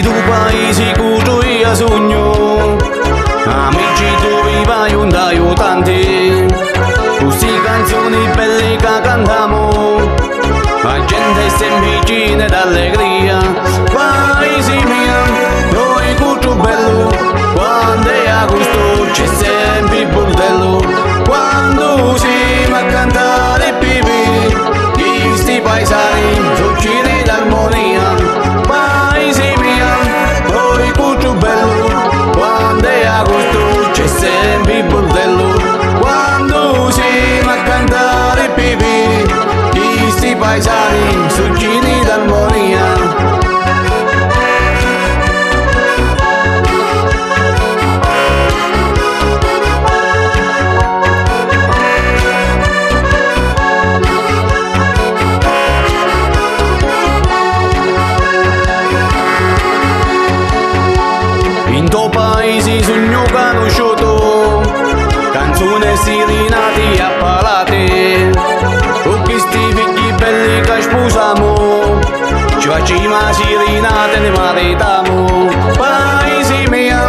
tu paesi cuto io sogno, amici tuoi vai un aiutanti, queste canzoni belle che cantiamo, la gente è sempre vicina d'allegria. Paesi mio, noi cuto bello, quando è agosto c'è sempre il bordello, quando siamo a cantare pipi, questi paesani sono pieni d'armonia. Paesi mio, noi cuto bello, quando è agosto c'è sempre il bordello, quando siamo a cantare pipi, questi paesani sono pieni d'armonia. In tuo paese sogno conosciuto, canzoni sirenati a palate, con questi figli belli che sposiamo, ci facciamo sirenate e ne maritiamo. Paesi mio,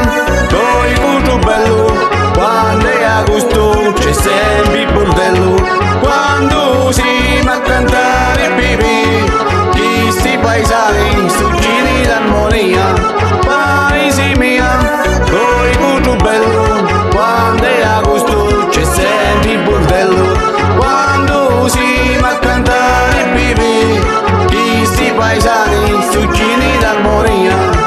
noi cuto bello, quando è agosto c'è sempre il bordello, quando siamo a cantare pipi, questi paesani sono pieni d'armonia. Paesi mio, noi cuto bello, quando è agosto c'è sempre il bordello, quando siamo a cantare pipi, questi paesani sono pieni d'armonia.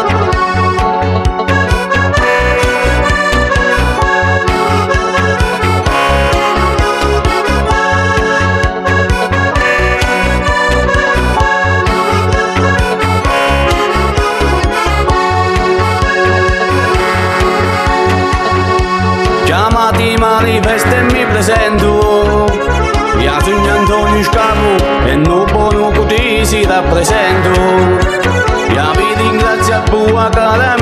Chiamati manifesto e mi presento, io sono Antonio Scapo e non buono così si rappresento, io vi ringrazio a tua cara